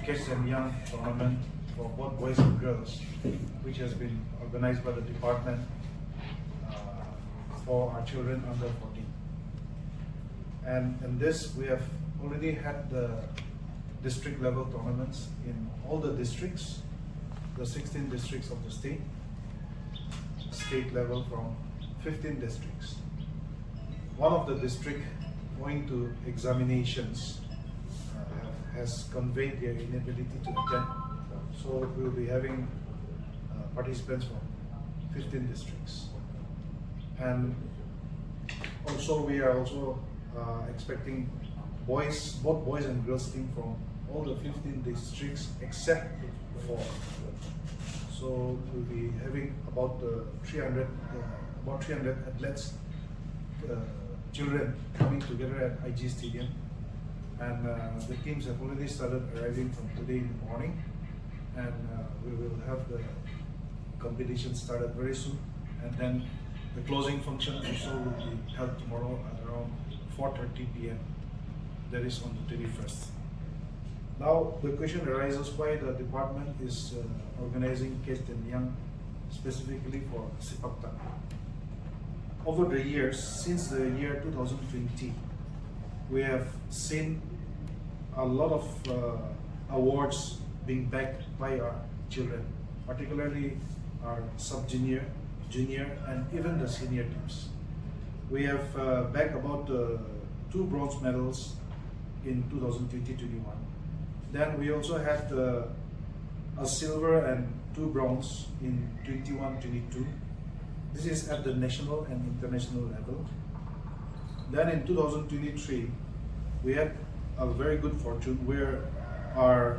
Kids and Young tournament for both boys and girls, which has been organized by the department for our children under 14. And in this, we have already had the district level tournaments in all the districts, the 16 districts of the state level from 15 districts. One of the districts, owing to examinations, has conveyed their inability to attend. So we will be having participants from 15 districts. And also we are also expecting both boys and girls team from all the 15 districts except 4. So we'll be having about 300 athletes, children coming together at IG Stadium, and the teams have already started arriving from today in the morning, and we will have the competition started very soon, and then the closing function also will be held tomorrow at around 4:30 p.m. That is on the 31st. Now the question arises why the department is organizing Kids and Young specifically for Sepaktakraw. Over the years, since the year 2020, we have seen a lot of awards being backed by our children, particularly our sub-junior, junior, and even the senior teams. We have backed about 2 bronze medals in 2020-21. Then we also had a silver and 2 bronze in 21-22. This is at the national and international level. Then in 2023, we had a very good fortune where our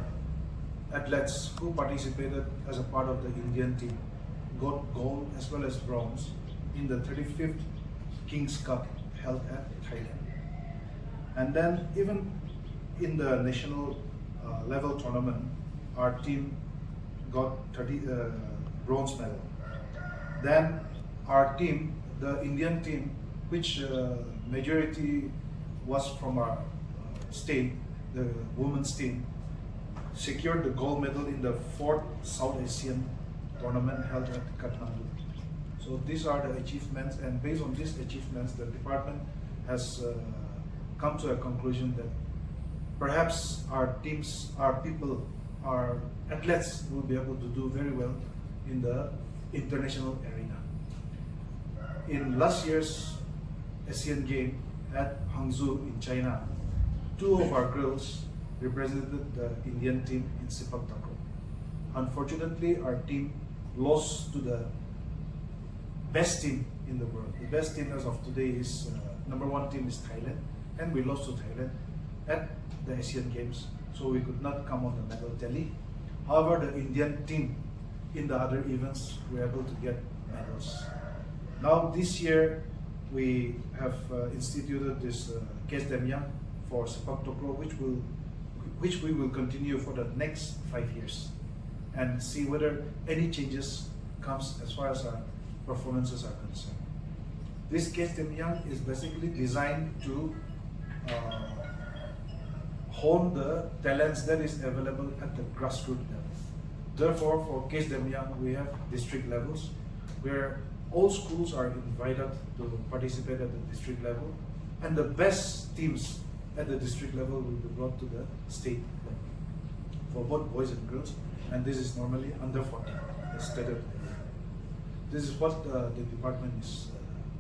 athletes who participated as a part of the Indian team got gold as well as bronze in the 35th King's Cup held at Thailand. And then even in the national level tournament, our team got 30 bronze medal. Then our team, the Indian team, which majority was from our state, the women's team, secured the gold medal in the 4th South Asian tournament held at Kathmandu. So these are the achievements, and based on these achievements, the department has come to a conclusion that perhaps our teams, our people, our athletes will be able to do very well in the international arena. In last year's Asian Game at Hangzhou in China, 2 of our girls represented the Indian team in Sepaktakraw. Unfortunately, our team lost to the best team in the world. The best team as of today is number 1 team is Thailand, and we lost to Thailand at the Asian Games, so we could not come on the medal tally. However, the Indian team in the other events were able to get medals. Now this year we have instituted this Kids and Young for Sepaktakraw, which we will continue for the next 5 years, and see whether any changes comes as far as our performances are concerned. This Kids and Young is basically designed to hone the talents that is available at the grassroots level. Therefore, for Kids and Young, we have district levels where all schools are invited to participate at the district level, and the best teams at the district level will be brought to the state level for both boys and girls, and this is normally under 14, the standard. This is what the department is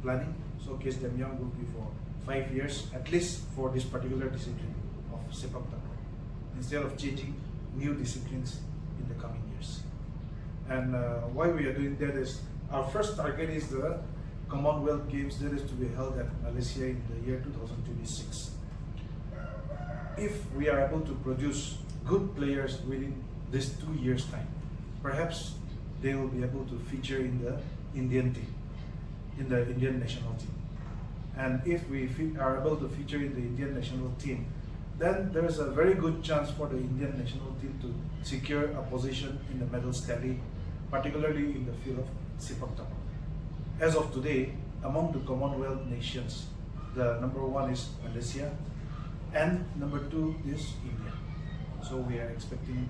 planning. So Kids and Young will be for 5 years, at least for this particular discipline of Sepaktakraw, instead of changing new disciplines in the coming years. And why we are doing that is, our first target is the Commonwealth Games that is to be held at Malaysia in the year 2026. If we are able to produce good players within this 2 years' time, perhaps they will be able to feature in the Indian team, in the Indian national team. And if we are able to feature in the Indian national team, then there is a very good chance for the Indian national team to secure a position in the medals tally, particularly in the field of Sepaktakraw. As of today, among the Commonwealth nations, the number 1 is Malaysia, and number 2 is India. So So we are expecting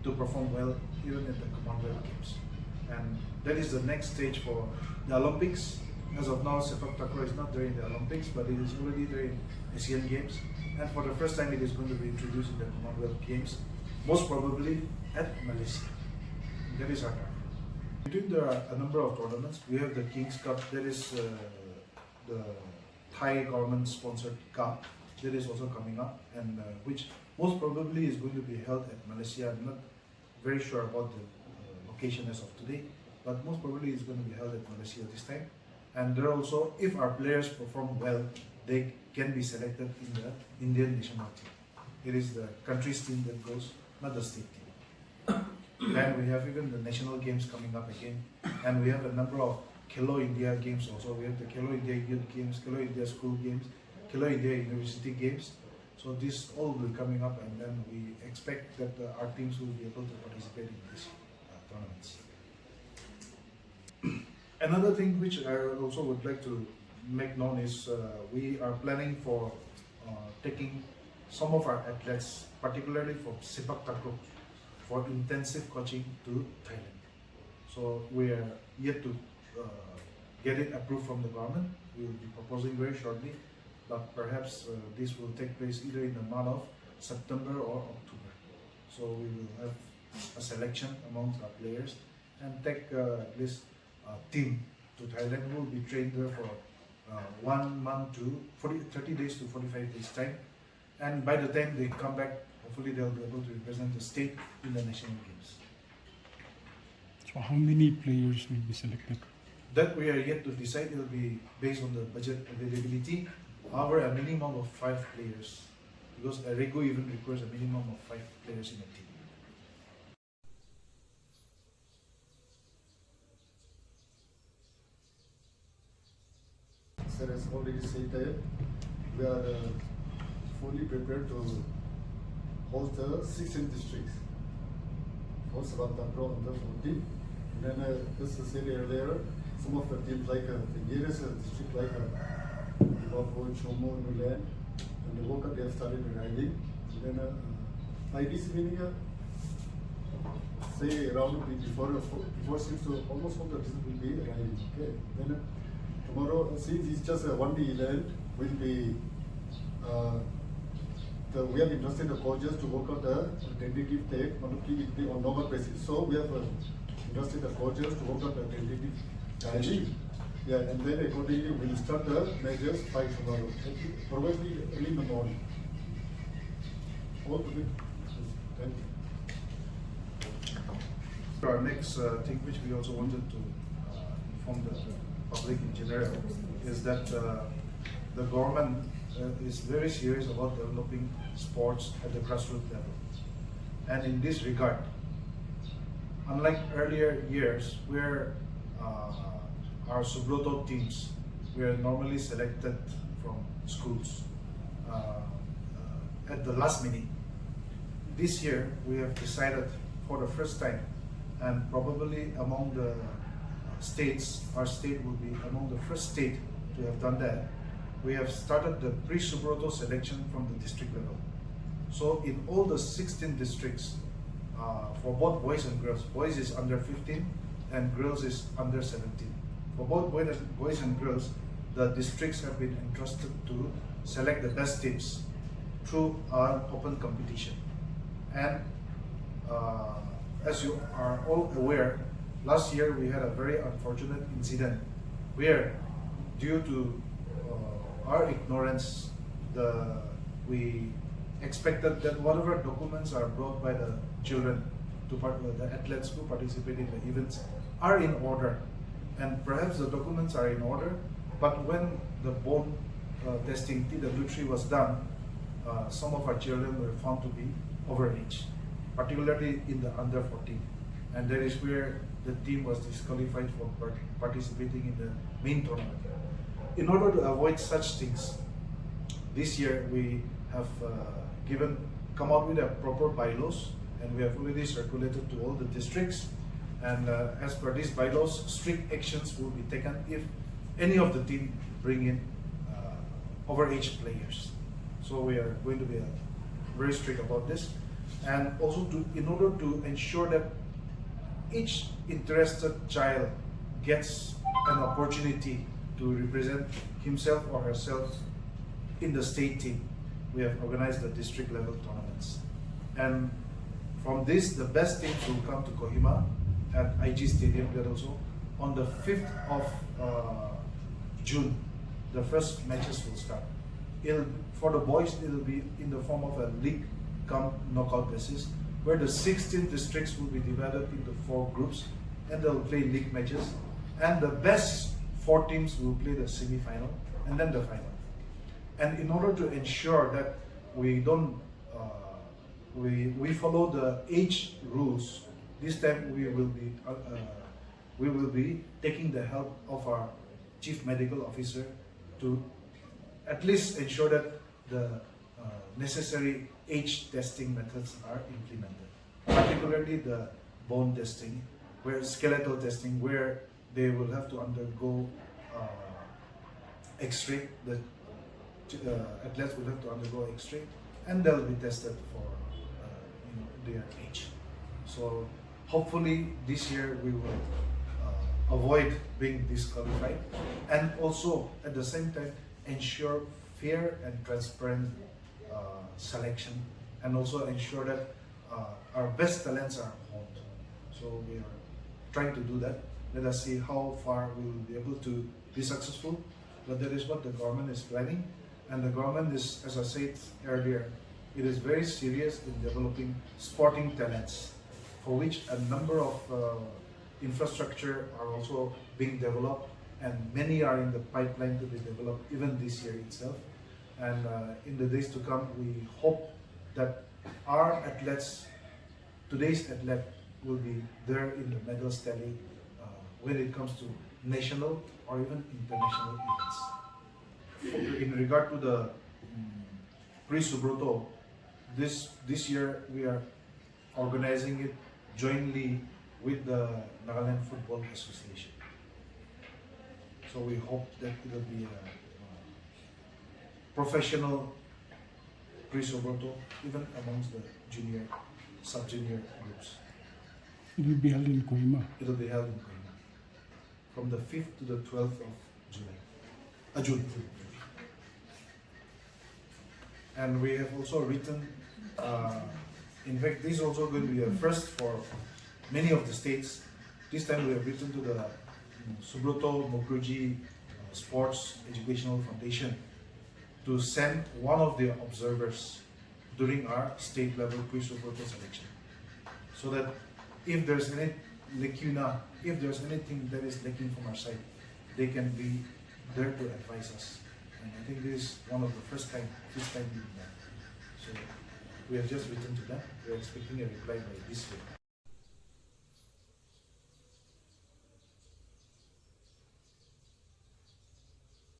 to perform well even at the Commonwealth Games. And that is the next stage for the Olympics. As of now, Sepaktakraw is not there in the Olympics, but it is already there in Asian Games. And for the first time, it is going to be introduced in the Commonwealth Games, most probably at Malaysia. That is our target. Between there are a number of tournaments. We have the King's Cup, that is the Thai government-sponsored cup, that is also coming up, and which most probably is going to be held at Malaysia. I'm not very sure about the location as of today, but most probably it's going to be held at Malaysia this time. And there also, if our players perform well, they can be selected in the Indian national team. It is the country's team that goes, not the state team. Then we have even the national games coming up again, and we have a number of Khelo India games also. We have the Khelo India Youth Games, Khelo India School Games, Khelo India University Games. So this all will be coming up, and then we expect that our teams will be able to participate in these tournaments. Another thing which I also would like to make known is we are planning for taking some of our athletes, particularly from Sepaktakraw, for intensive coaching to Thailand. So we are yet to get it approved from the government. We will be proposing very shortly, but perhaps this will take place either in the month of September or October. So we will have a selection amongst our players and take at least a team to Thailand who will be trained there for 1 month to 30 days to 45 days time. And by the time they come back, hopefully they'll be able to represent the state in the national games. So how many players will be selected? That we are yet to decide. It will be based on the budget availability. However, a minimum of 5 players, because a Rego even requires a minimum of 5 players in a team. Sir has already said that we are fully prepared to host the 16 districts for Sepaktakraw under 14. Then, as I said earlier, some of the teams like the nearest district like Liverpool, Chomo, Nagaland, and the World Cup they have started arriving. Then by this evening, say around before 6 to almost all the teams will be arriving. Okay. Then tomorrow, since it's just a one-day event, will be we have entrusted the coaches to work out the tentative take on normal basis. So we have entrusted the coaches to work out the tentative timing. Yeah, and then accordingly we'll start the measures by tomorrow, probably early in the morning. All to be. Thank you. Our next thing which we also wanted to inform the public in general is that the government is very serious about developing sports at the grassroots level. And in this regard, unlike earlier years where our Subroto teams were normally selected from schools at the last minute, this year we have decided for the first time, and probably among the states, our state will be among the first state to have done that. We have started the Pre-Subroto selection from the district level. So in all the 16 districts, for both boys and girls, boys is under 15 and girls is under 17. For both boys and girls, the districts have been entrusted to select the best teams through our open competition. And as you are all aware, last year we had a very unfortunate incident where, due to our ignorance, we expected that whatever documents are brought by the children, the athletes who participate in the events, are in order. And perhaps the documents are in order, but when the bone testing TW3 was done, some of our children were found to be overage, particularly in the under 14. And that is where the team was disqualified from participating in the main tournament. In order to avoid such things, this year we have come out with a proper bylaws, and we have already circulated to all the districts. And as per these bylaws, strict actions will be taken if any of the team bring in overage players. So we are going to be very strict about this, and also in order to ensure that each interested child gets an opportunity to represent himself or herself in the state team, we have organized the district level tournaments. And from this, the best teams will come to Kohima at IG Stadium there also. On the 5th of June, the first matches will start. For the boys, it will be in the form of a league come knockout basis, where the 16 districts will be divided into 4 groups, and they'll play league matches. And the best 4 teams will play the semi-final and then the final. And in order to ensure that we don't we follow the age rules, this time we will be taking the help of our chief medical officer to at least ensure that the necessary age testing methods are implemented, particularly the bone testing, where skeletal testing, where they will have to undergo X-ray. The athletes will have to undergo X-ray, and they'll be tested for their age. So hopefully this year we will avoid being disqualified, and also at the same time ensure fair and transparent selection, and also ensure that our best talents are honed. So we are trying to do that. Let us see how far we will be able to be successful, but that is what the government is planning. And the government is, as I said earlier, it is very serious in developing sporting talents, for which a number of infrastructure are also being developed, and many are in the pipeline to be developed even this year itself. And in the days to come, we hope that our athletes, today's athlete, will be there in the medal tally when it comes to national or even international events. In regard to the Pre-Subroto, this year we are organizing it jointly with the Nagaland Football Association. So we hope that it will be a professional Pre-Subroto even amongst the junior, sub-junior groups. It will be held in Kohima. It will be held in Kohima from the 5th to the 12th of June. And we have also written, in fact, this is also going to be a first for many of the states. This time we have written to the Subroto Mukherjee Sports Educational Foundation to send one of the observers during our state level Pre-Subroto selection, so that if there's any lacuna, if there's anything that is lacking from our side, they can be there to advise us. And I think this is one of the first time doing that. So we have just written to them. We are expecting a reply by this week.